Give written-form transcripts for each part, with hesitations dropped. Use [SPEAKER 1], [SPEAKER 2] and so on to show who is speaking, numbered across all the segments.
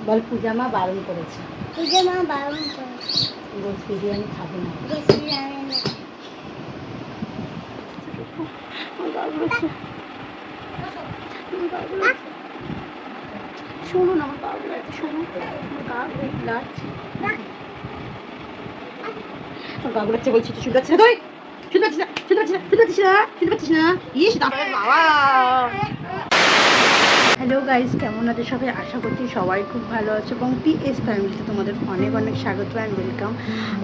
[SPEAKER 1] বল পূজা মা বারণ করেছে। গোস বিরিয়ানি খাবে না। শুনুন আমার গা গুলাচ্ছে, শুনুন গা গুলাচ্ছে, গা গুলাচ্ছে বলছি তো শুনতে পাচ্ছি না তুই? শুনতে পাচ্ছিস না? শুনতে পাচ্ছিস না? শুনতে পাচ্ছিস না? শুনতে পাচ্ছিস না? ইস বাবা। হ্যালো গাইস, কেমন আছে সবাই? আশা করছি সবাই খুব ভালো আছে এবং পিএস ফ্যামিলিতে তোমাদের অনেক অনেক স্বাগত অ্যান্ড ওয়েলকাম।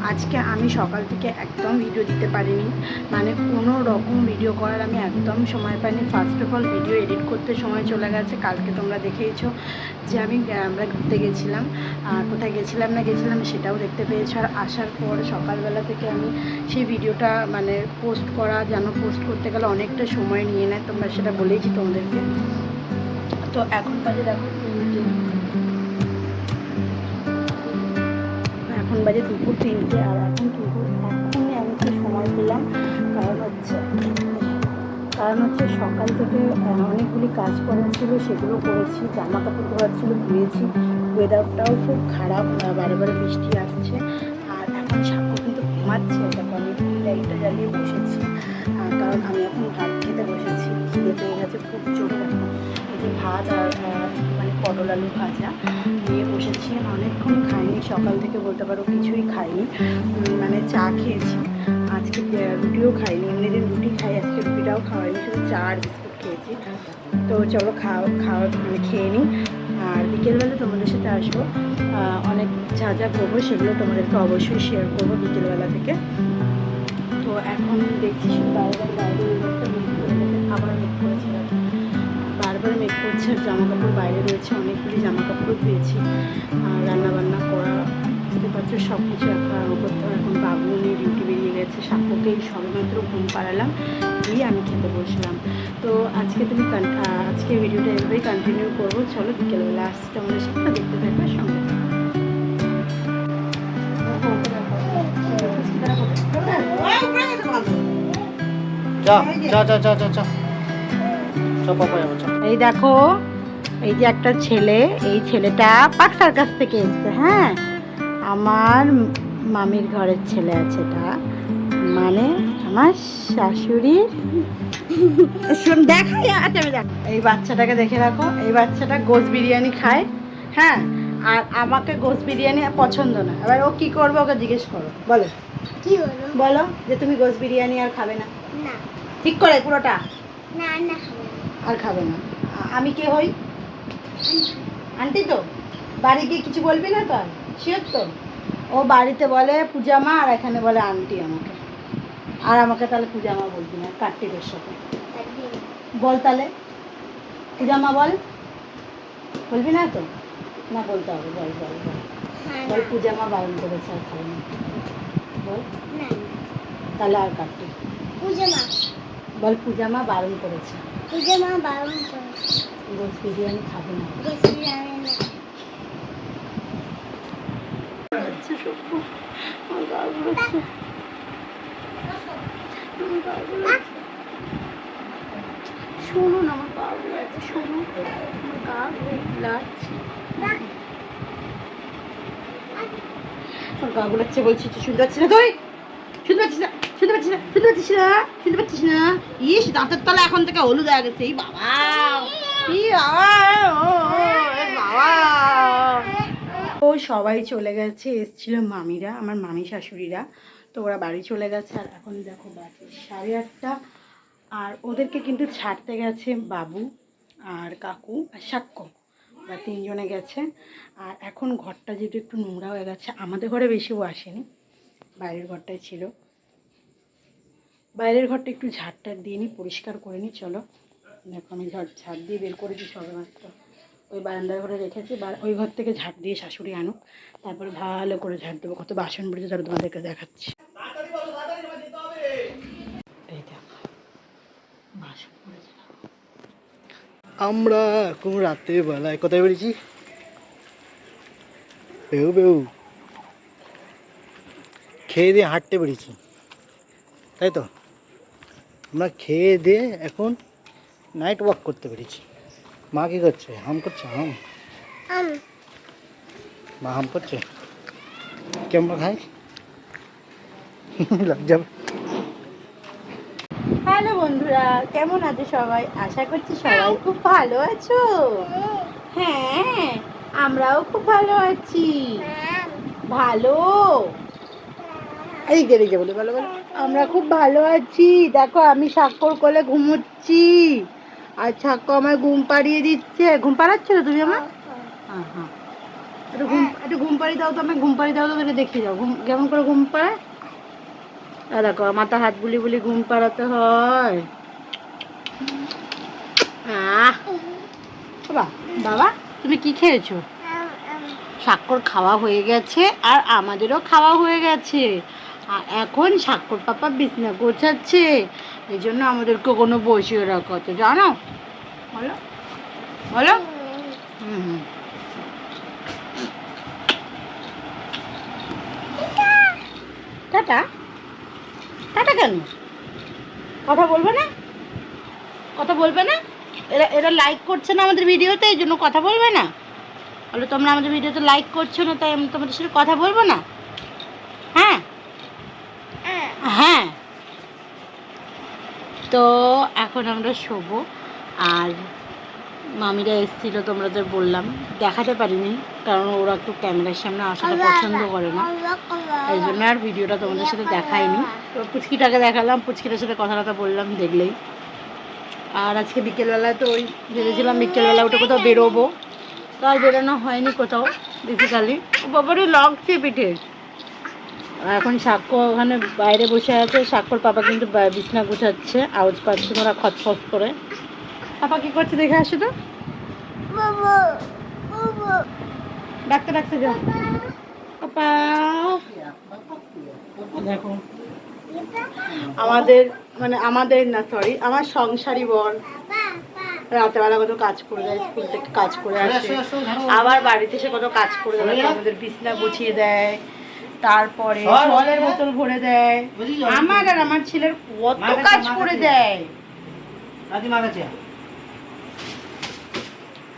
[SPEAKER 1] আজকে আমি সকাল থেকে একদম ভিডিও দিতে পারিনি, মানে কোনো রকম ভিডিও করার আমি একদম সময় পাইনি। First of all video edit করতে সময় চলে গেছে। কালকে তোমরা দেখেইছো যে আমরা ঘুরতে গেছিলাম, আর কোথায় গেছিলাম না গেছিলাম সেটাও দেখতে পেয়েছো। আর আসার পর সকালবেলা থেকে আমি সেই ভিডিওটা মানে পোস্ট করতে গেলে অনেকটা সময় নিয়ে নেয়, তোমরা সেটা বলেইছি তোমাদেরকে। তো এখন বাজে দেখো এখন বাজে দুপুর 3টে, আর এখন কিন্তু এখনই আমি একটু সময় পেলাম। কারণ হচ্ছে সকাল থেকে অনেকগুলি কাজ করার ছিল, সেগুলো করেছি। জামা কাপড় ধোয়ার ছিল, ধুয়েছি। ওয়েদারটাও খুব খারাপ, বারে বারে বৃষ্টি আসছে। আর এখন সাপও কিন্তু ঘুমাচ্ছে। দেখো আমি লাইটটা জ্বালিয়ে বসেছি, কারণ আমি এখন ভাত খেতে বসেছি। খিদে পেয়ে গেছে খুব জোরে। দেখো এই যে ভাত আর মানে পটল আলু ভাজা নিয়ে বসেছি। অনেকক্ষণ খাইনি, সকাল থেকে বলতে পারো কিছুই খাইনি, মানে চা খেয়েছি। আজকে রুটিও খাইনি, এমনিদিন রুটি খাই, আজকে রুটিটাও খাওয়াইনি, শুধু চা আর বিস্কুট খেয়েছি। তো চলো মানে খেয়ে নিই। আর বিকেলবেলা তোমাদের সাথে আসবো, অনেক যা করবো সেগুলো তোমাদেরকে অবশ্যই শেয়ার করবো বিকেলবেলা থেকে। তো এখন দেখছি বাইরে আবার মেঘ করেছে, বারবার মেঘ করছে। আর জামা কাপড় বাইরে রয়েছে, অনেকগুলি জামা কাপড়ও ধুয়েছি। আর রান্নাবান্না করা, বুঝতে পারছো, সব কিছু এখন করতে হয়। এখন বাবু নিয়ে ডিউটি বেরিয়ে গেছে, সাপুকেই সবেমাত্র ঘুম পাড়ালাম, দিয়ে আমি খেতে বসলাম। তো আজকে ভিডিওটা এভাবেই কন্টিনিউ করবো। চলো বিকেলবেলা আসছি তোমাদের সাথে, দেখতে থাকবে সঙ্গে। এই দেখো, এই যে একটা ছেলে, এই ছেলেটা পাক সার্কাস থেকে এসছে। হ্যাঁ, আমার মামির ঘরের ছেলে আছে এটা, মানে আমার শাশুড়ির। দেখাই আচ্ছা, এই বাচ্চাটাকে দেখে রাখো। এই বাচ্চাটা গোস বিরিয়ানি খায়, হ্যাঁ, আর আমাকে গোস বিরিয়ানি পছন্দ না। এবার ও কি করবে, ওকে জিজ্ঞেস করো। বলো কি বলো যে তুমি গোস বিরিয়ানি আর খাবে না? ঠিক করে পুরোটা আর খাবে না। আমি কে হই? আন্টি তো। বাড়ি গিয়ে কিছু বলবি না তো? আর শিওর তো? ও বাড়িতে বলে পূজা মা, আর এখানে বলে আন্টি আমাকে। আর আমাকে তাহলে পূজা মা বলবি না, কার্তিকের সাথে বল তাহলে পূজা মা বল। বলবি না তো? না বলতে হবে, বল বল বল বল পূজা মা বারণ করেছে আর খাবে না, বল। তাহলে আর কার্তিক বল পূজা মা বারণ করেছে, গোস বিরিয়ানি খাবে না। শুনুন আমার গা গুলাচ্ছে, শুনুন আমার গা গুলাচ্ছে, গা গুলাচ্ছে বলছি তো শুনতে পাচ্ছিস না তুই? শুনতে পাচ্ছিস না? শুনতে পাচ্ছিস না? শুনতে পাচ্ছিস না? শুনতে পাচ্ছিস না? ইস দাঁতের তলা এখন থেকে হলুদ হয়ে গেছে। এই বাবা, ই বাবা। ও সবাই চলে গেছে, এসেছিল মামিরা, আমার মামি শাশুড়িরা, তো ওরা বাড়ি চলে গেছে। আর এখন দেখো বাজে 8:30, আর ওদেরকে কিন্তু ছাড়তে গেছে বাবু আর কাকু আর সাক্ষ্য, ওরা 3জনে গেছে। আর এখন ঘরটা যেহেতু একটু নোংরা হয়ে গেছে, আমাদের ঘরে বেশিও আসেনি, বাইরের ঘরটাই ছিল, বাইরের ঘরটা একটু ঝাড়টার দিয়ে নিই, পরিষ্কার করে নিই। চলো দেখো আমি ঝাড় দিয়ে বের করেছি সবে মাত্র, ওই বারান্দার ঘরে রেখেছি। ওই ঘর থেকে ঝাড় দিয়ে শাশুড়ি আনুক, তারপরে ভালো করে ঝাড় দেবো। কত বাসন পড়েছে তারা তোমাদেরকে দেখাচ্ছি। এই দেখো বাসন পড়েছে।
[SPEAKER 2] আমরা এখন রাতের বেলায় কোথায় বেরিয়েছি? বেউ বেউ খেয়ে দিয়ে হাঁটতে বেরিয়েছি, তাই তো? আমরা খেয়ে দিয়ে এখন নাইট ওয়াক করতে পেরেছি। মা কী করছে? হাম করছে, হাম। মা আম করছে কেমন খাই লজ্জা
[SPEAKER 1] হ্যালো বন্ধুরা, কেমন আছো সবাই? আশা করছি সবাই খুব ভালো আছো। হ্যাঁ, আমরাও খুব ভালো আছি। ভালো এই গেলে বলে বলো বলো, আমরা খুব ভালো আছি। দেখো আমি স্বাক্ষর কোলে ঘুমোচ্ছি আর ছাক্কু আমার ঘুম পাড়িয়ে দিচ্ছে। ঘুম পাড়াচ্ছো না তুমি আমার? হ্যাঁ হ্যাঁ, একটু ঘুম পাড়িয়ে দাও তো, আমি ঘুম পাড়িয়ে দাও তো, তুমি দেখে যাও ঘুম কেমন করে ঘুম পাড়ায়। দেখো মাথা হাত বুলি বুলি ঘুম পাড়াতে হয়। বাবা বাবা, তুমি কি খেয়েছো? স্বাক্ষর খাওয়া হয়ে গেছে আর আমাদেরও খাওয়া হয়ে গেছে। আর এখন স্বাক্ষর পাপা বিছনা গোছাচ্ছে, এই জন্য আমাদেরকে কোনো বসিয়ে রাখা হচ্ছে, জানো? বলো বলো। হুম হুম, টাটা টাটা। কেন কথা বলবে না? কথা বলবে না? এরা এরা লাইক করছে না আমাদের ভিডিওতে, এই জন্য কথা বলবে না? বলো তোমরা আমাদের ভিডিওতে লাইক করছো না, তাই আমি তোমাদের সাথে কথা বলবো না? হ্যাঁ হ্যাঁ। তো এখন আমরা শোবো। আর মামিরা এসেছিলো, তোমাদের বললাম, দেখাতে পারিনি কারণ ওরা একটু ক্যামেরার সামনে আসাটা পছন্দ করে না, এই জন্য আর ভিডিওটা তোমাদের সাথে দেখাইনি। তো পুচকিটাকে দেখালাম, পুচকিটার সাথে কথা কথা বললাম, দেখলেই। আর আজকে বিকেলবেলায় তো ওই ভেবেছিলাম বিকেলবেলা উঠে কোথাও বেরোবো, তো আর বেরোনো হয়নি কোথাও বেসিক্যালি। বাবারই লাগছে পিঠে। আর এখন স্বাক্ষর ওখানে বাইরে বসে আছে, স্বাক্ষর পাপা কিন্তু বিছনা গুছাচ্ছে, আওয়াজ পাচ্ছে ওরা খচখচ করে। পাপা কি করছে দেখে আসে তো, ডাকতে ডাকতে যাও পাপা। দেখো আমাদের মানে আমাদের না, সরি, আমার সংসারী বর রাতেবেলা কত কাজ করে দেয়, স্কুল থেকে কাজ করে আসে, আবার বাড়িতে এসে কত কাজ করে দেয়, আমাদের বিছনা গুছিয়ে দেয়, তারপরে জলের বোতল ভরে দেয়, আমার আর আমার ছেলের কত কাজ করে দেয়।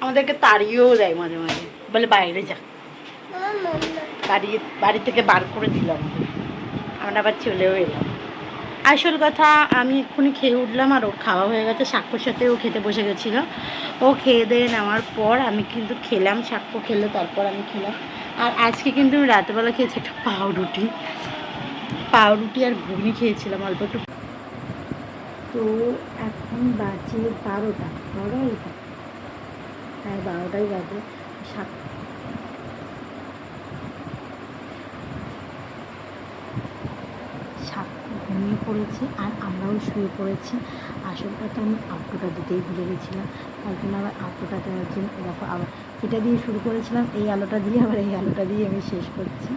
[SPEAKER 1] আমাদেরকে তাড়িয়েও দেয় মাঝে মাঝে, বলে বাইরে যা, তাড়িয়ে বাড়ি থেকে বার করে দিল আমাদের, আমরা আবার চলেও এলাম। আসল কথা, আমি এক্ষুনি খেয়ে উঠলাম আর ওর খাওয়া হয়ে গেছে, স্বাক্ষর সাথে ও খেতে বসে গেছিলো। ও খেয়ে দিয়ে নেওয়ার পর আমি কিন্তু খেলাম, স্বাক্ষর খেলে তারপর আমি খেলাম। আর আজকে কিন্তু আমি রাতেবেলা খেয়েছি একটা পাউরুটি আর ঘুগনি খেয়েছিলাম অল্প একটু। তো এখন বাজে 12টা, 12টা, হ্যাঁ 12টাই বাজে। ঘুমিয়ে পড়েছি আর আমরাও শুয়ে পড়েছি। আসল কথা, আমি আউটোটা দিতেই ভুলে গেছিলাম, তাই জন্য আবার আউটোটা দেওয়ার জন্য দেখো আবার এটা দিয়ে শুরু করেছিলাম, এই আলোটা দিয়ে আবার এই আলোটা দিয়ে আমি শেষ করছি।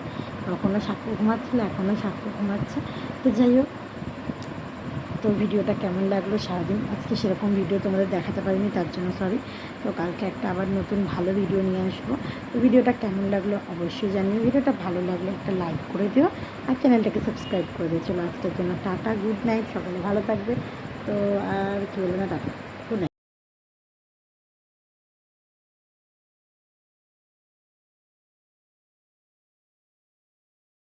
[SPEAKER 1] তখনও স্বাক্ষর ঘুমাচ্ছিল, এখনও স্বাক্ষর ঘুমাচ্ছে। তো যাই হোক, তো ভিডিওটা কেমন লাগলো সারাদিন, আজকে সেরকম ভিডিও তোমাদের দেখাতে পারিনি, তার জন্য সরি। তো কালকে একটা আবার নতুন ভালো ভিডিও নিয়ে আসবো। তো ভিডিওটা কেমন লাগলো অবশ্যই জানিও, ভিডিওটা ভালো লাগলে একটা লাইক করে দিও আর চ্যানেলটাকে সাবস্ক্রাইব করে দিও। চলো আজকের জন্য টাটা, গুড নাইট, সকালে ভালো থাকবে। তো আর কি বলবো না, টাটা।